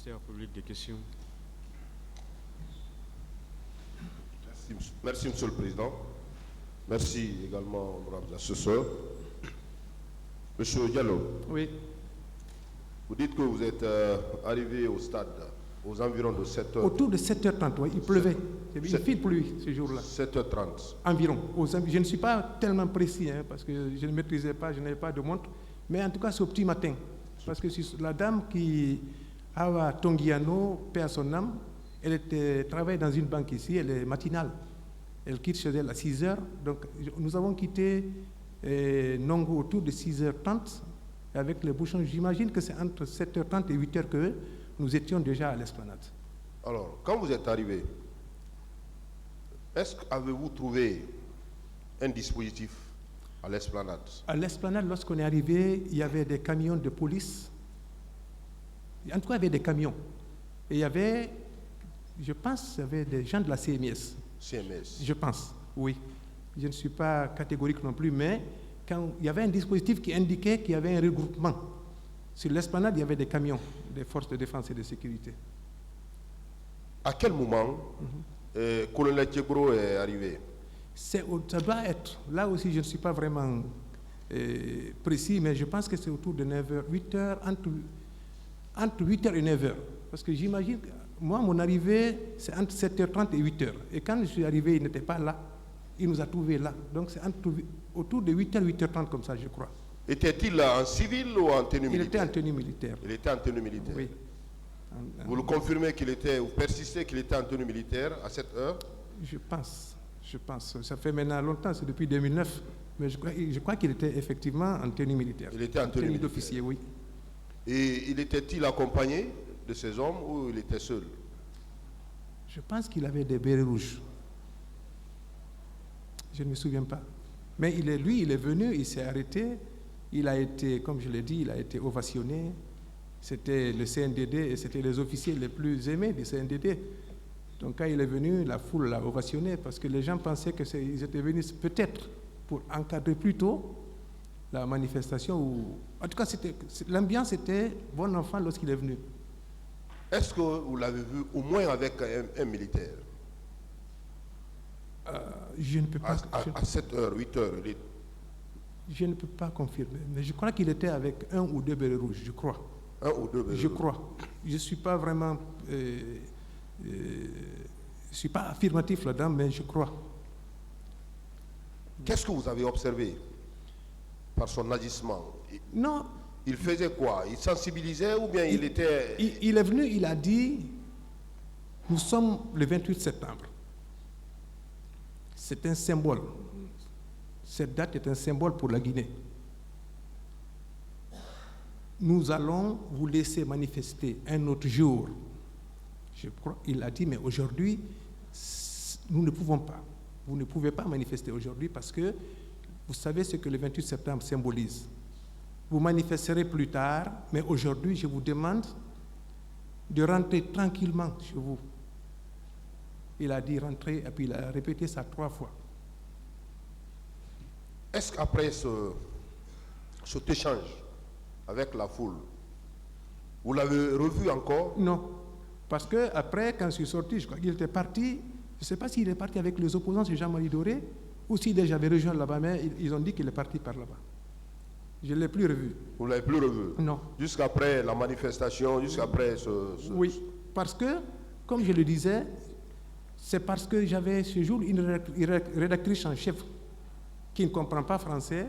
ministère public des questions. Merci, Monsieur le Président. Merci également, honorables assesseurs. Monsieur Diallo, Oui, vous dites que vous êtes arrivé au stade aux environs de 7h. autour de 7h30, oui, il pleuvait. Il y avait une fine pluie ce jour-là. 7h30. Environ. Je ne suis pas tellement précis, parce que je ne maîtrisais pas, je n'avais pas de montre. Mais en tout cas, c'est au petit matin. Parce que la dame qui, Awa Tongiano, paix à son âme, elle travaille dans une banque ici, elle est matinale. Elle quitte chez elle à 6h. Donc, nous avons quitté Nongo autour de 6h30 avec les bouchons. J'imagine que c'est entre 7h30 et 8h que nous étions déjà à l'esplanade. Alors, quand vous êtes arrivé, avez-vous trouvé un dispositif à l'esplanade? À l'esplanade, lorsqu'on est arrivé, il y avait des camions de police. En tout cas, il y avait des camions. Et il y avait, je pense, il y avait des gens de la CMS. CMS. Je pense, oui. Je ne suis pas catégorique non plus, mais quand il y avait un dispositif qui indiquait qu'il y avait un regroupement. Sur l'esplanade, il y avait des camions des forces de défense et de sécurité. À quel moment colonel Tchegro est arrivé? Ça doit être, là aussi je ne suis pas vraiment précis, mais je pense que c'est autour de 9h, 8h, entre 8h et 9h. Parce que j'imagine, moi mon arrivée c'est entre 7h30 et 8h. Et quand je suis arrivé, il n'était pas là, il nous a trouvés là. Donc c'est autour de 8h, 8h30 comme ça je crois. Était-il en civil ou en tenue militaire? Il était en tenue militaire. Il était en tenue militaire. Oui. Vous le confirmez vous persistez qu'il était en tenue militaire à cette heure? Je pense. Ça fait maintenant longtemps, c'est depuis 2009. Mais je crois qu'il était effectivement en tenue militaire. Il était en tenue d'officier, oui. Et il était-il accompagné de ces hommes ou il était seul? Je pense qu'il avait des bérets rouges. Je ne me souviens pas. Mais il est venu, il s'est arrêté. Il a été, comme je l'ai dit, il a été ovationné. C'était le CNDD et c'était les officiers les plus aimés du CNDD. Donc quand il est venu, la foule l'a ovationné parce que les gens pensaient qu'ils étaient venus peut-être pour encadrer plus tôt la manifestation. En tout cas, l'ambiance était bon enfant lorsqu'il est venu. Est-ce que vous l'avez vu au moins avec un militaire? Je ne peux pas. À 7h, 8h. Je ne peux pas confirmer, mais je crois qu'il était avec un ou deux bérets rouges, je crois. Un ou deux bérets rouges. Je crois. Je ne suis pas vraiment... je ne suis pas affirmatif là-dedans, mais je crois. Qu'est-ce que vous avez observé par son agissement? Non. Il faisait quoi? Il sensibilisait ou bien il était... Il est venu, il a dit, nous sommes le 28 septembre. C'est un symbole. Cette date est un symbole pour la Guinée. Nous allons vous laisser manifester un autre jour. Je crois, il a dit, mais aujourd'hui, nous ne pouvons pas. Vous ne pouvez pas manifester aujourd'hui parce que vous savez ce que le 28 septembre symbolise. Vous manifesterez plus tard, mais aujourd'hui, je vous demande de rentrer tranquillement chez vous. Il a dit rentrer, et puis il a répété ça 3 fois. Est-ce qu'après cet échange avec la foule, vous l'avez revu encore? Non, parce qu'après, quand je suis sorti, je crois qu'il était parti, je ne sais pas s'il est parti avec les opposants, c'est Jean-Marie Doré, ou s'il déjà avait rejoint là-bas, mais ils ont dit qu'il est parti par là-bas. Je ne l'ai plus revu. Vous ne l'avez plus revu? Non. Jusqu'après la manifestation, jusqu'après Oui, parce que, comme je le disais, c'est parce que j'avais ce jour une rédactrice en chef qui ne comprend pas français,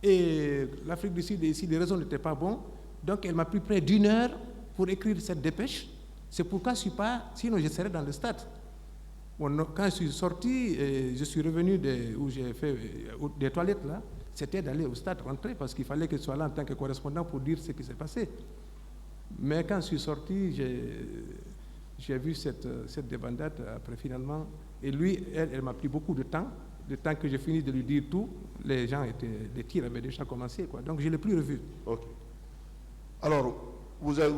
et l'Afrique du Sud, ici, les réseaux n'étaient pas bons, donc elle m'a pris près d'1 heure pour écrire cette dépêche. C'est pourquoi je ne suis pas, sinon je serais dans le stade. Bon, quand je suis sorti, je suis revenu où j'ai fait des toilettes là, c'était d'aller au stade, rentrer, parce qu'il fallait que je sois là en tant que correspondant pour dire ce qui s'est passé. Mais quand je suis sorti, j'ai vu cette débandade après finalement, et lui, elle m'a pris beaucoup de temps. Le temps que j'ai fini de lui dire tout, les tirs avaient déjà commencé, quoi. Donc je ne l'ai plus revu. Ok. Alors, vous avez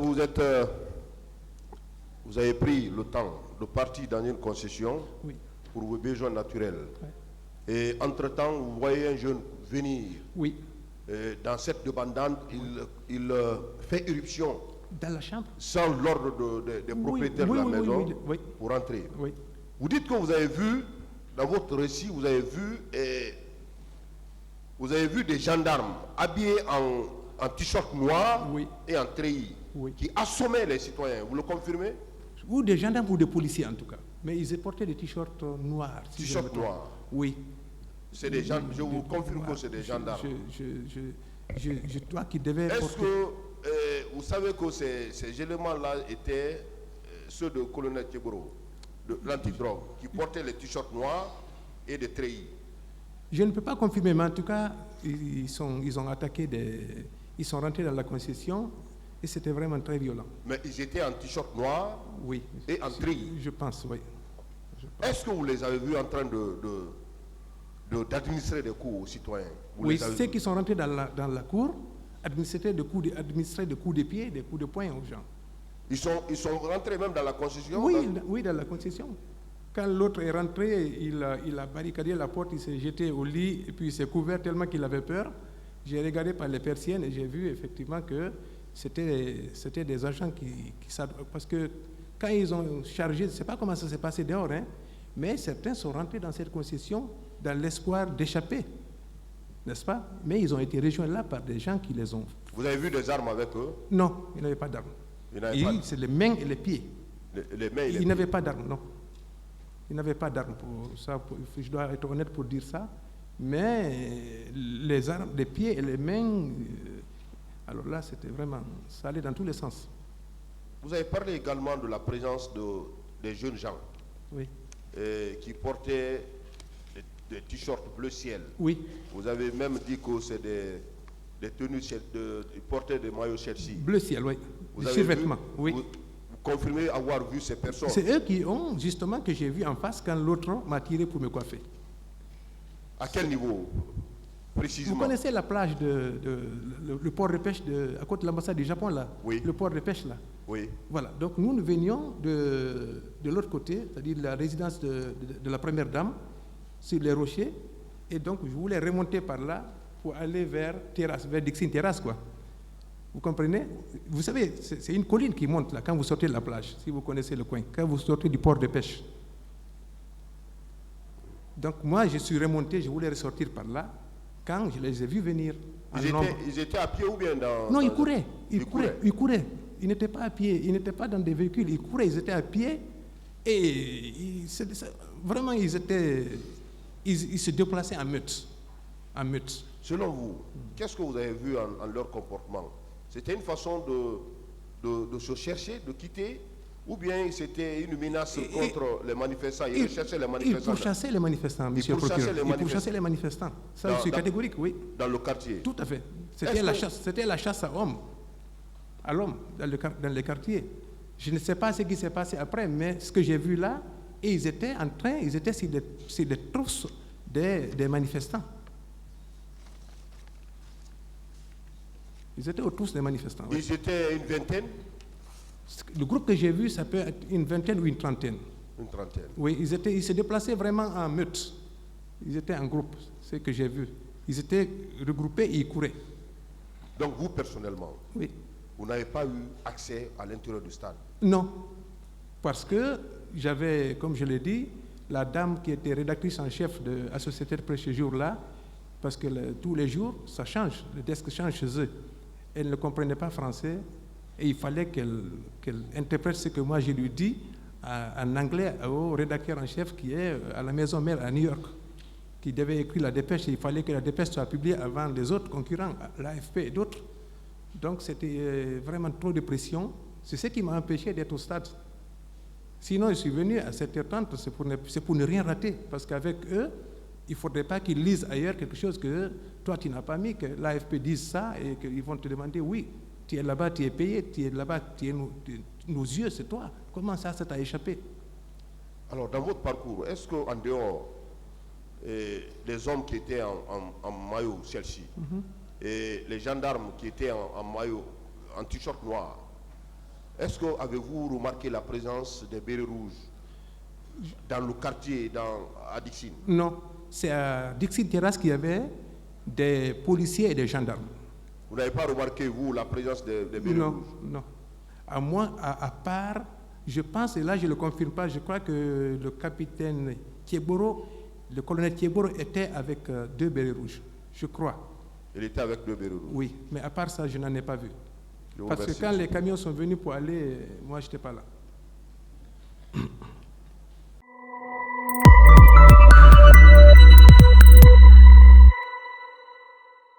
pris le temps de partir dans une concession oui. pour vos besoins naturels. Ouais. Et entre-temps, vous voyez un jeune venir. Oui. Dans cette débandade, il fait éruption Dans la chambre. sans l'ordre des propriétaires de la maison pour entrer. Oui. Vous dites que vous avez vu, dans votre récit, vous avez vu des gendarmes habillés en t-shirt noir et en treillis qui assommaient les citoyens. Vous le confirmez? Ou des gendarmes ou des policiers en tout cas. Mais ils portaient des t-shirts noirs. T-shirt noirs. Oui. C'est des gens. Je vous confirme que c'est des gendarmes. Je dois qu'ils devaient porter. Est-ce que vous savez que ces éléments-là étaient ceux de colonel Tchegoro, de l'antidrogue, qui portaient les t-shirts noirs et des treillis? Je ne peux pas confirmer, mais en tout cas, ils ont attaqué ils sont rentrés dans la concession et c'était vraiment très violent. Mais ils étaient en t-shirt noir et en treillis? Je pense, oui. Est-ce que vous les avez vus en train d'administrer des coups aux citoyens? Oui, ceux qui sont rentrés dans la cour administraient des coups de pied, des coups de poing aux gens. Ils sont rentrés même dans la concession? Oui, dans la concession. Quand l'autre est rentré, il a barricadé la porte, il s'est jeté au lit et puis il s'est couvert tellement qu'il avait peur. J'ai regardé par les persiennes et j'ai vu effectivement que c'était des agents parce que quand ils ont chargé, je ne sais pas comment ça s'est passé dehors, hein, mais certains sont rentrés dans cette concession dans l'espoir d'échapper, n'est-ce pas? Mais ils ont été rejoints là par des gens qui les ont... Vous avez vu des armes avec eux? Non, ils n'avaient pas d'armes. C'est les mains et les pieds. Les mains et les pieds. Ils n'avaient pas d'armes, non. Ils n'avaient pas d'armes pour ça. Je dois être honnête pour dire ça. Mais les armes, les pieds et les mains, alors là, c'était vraiment... Ça allait dans tous les sens. Vous avez parlé également de la présence des jeunes gens qui portaient des t-shirts bleu ciel. Oui. Vous avez même dit que c'est des tenues, ils portaient des maillots Chelsea. Bleu ciel, oui. Des survêtements, oui. Vous confirmez avoir vu ces personnes? C'est eux qui ont, justement, que j'ai vu en face quand l'autre m'a tiré pour me coiffer. À quel niveau, précisément? Vous connaissez la plage, le port de pêche à côté de l'ambassade du Japon, là? Oui. Le port de pêche, là? Oui. Voilà. Donc, nous venions de l'autre côté, c'est-à-dire la résidence de la première dame, sur les rochers. Et donc, je voulais remonter par là pour aller vers Dixine Terrasse, quoi. Vous comprenez? Vous savez, c'est une colline qui monte là, quand vous sortez de la plage, si vous connaissez le coin, quand vous sortez du port de pêche. Donc moi, je suis remonté, je voulais ressortir par là, quand je les ai vus venir. Ils étaient à pied ou bien dans... Non, ils couraient. Ils couraient. Ils n'étaient pas à pied, ils n'étaient pas dans des véhicules, ils couraient, ils étaient à pied. Et vraiment, ils se déplaçaient en meute. Selon vous, qu'est-ce que vous avez vu en leur comportement? C'était une façon de se chercher, de quitter, ou bien c'était une menace contre les manifestants? Ils recherchaient les manifestants. Ils pourchassaient les manifestants, monsieur le procureur. Ils pourchassaient les manifestants. Ça, je suis catégorique, oui. Dans le quartier? Tout à fait. C'était la chasse à l'homme dans les quartiers. Je ne sais pas ce qui s'est passé après, mais ce que j'ai vu là, et ils étaient sur des trousses des manifestants. Ils étaient autour des manifestants. Ils étaient une vingtaine? Le groupe que j'ai vu, ça peut être une vingtaine ou une trentaine. Une trentaine? Oui, ils se déplaçaient vraiment en meute. Ils étaient en groupe, c'est ce que j'ai vu. Ils étaient regroupés et ils couraient. Donc vous, personnellement, oui, vous n'avez pas eu accès à l'intérieur du stade? Non, parce que j'avais, comme je l'ai dit, la dame qui était rédactrice en chef de la société de presse ce jour-là, parce que tous les jours, ça change, le desk change chez eux. Elle ne comprenait pas français et il fallait qu'elle interprète ce que moi je lui dis en anglais au rédacteur en chef qui est à la maison mère à New York, qui devait écrire la dépêche. Et il fallait que la dépêche soit publiée avant les autres concurrents, l'AFP et d'autres. Donc c'était vraiment trop de pression. C'est ce qui m'a empêché d'être au stade. Sinon, je suis venu à 7h30, c'est pour ne rien rater, parce qu'avec eux, il ne faudrait pas qu'ils lisent ailleurs quelque chose que toi, tu n'as pas mis, que l'AFP dise ça et qu'ils vont te demander, oui, tu es là-bas, tu es payé, tu es là-bas, tu es nos yeux, c'est toi. Comment ça t'a échappé? Alors, dans votre parcours, est-ce qu'en dehors des hommes qui étaient en maillot Chelsea et les gendarmes qui étaient en maillot, en t-shirt noir, est-ce que avez-vous remarqué la présence des bérets rouges dans le quartier, à Dixine? Non. C'est à Dixine Terrasse qu'il y avait des policiers et des gendarmes. Vous n'avez pas remarqué, vous, la présence des bérets rouges? Non. À moins, à part, je pense, et là je ne le confirme pas, je crois que le capitaine Thieboro, le colonel Thieboro était avec 2 bérets rouges, je crois. Il était avec 2 bérets rouges. Oui, mais à part ça, je n'en ai pas vu. Je vous Parce que remercie, quand monsieur. les camions sont venus pour aller, moi je n'étais pas là.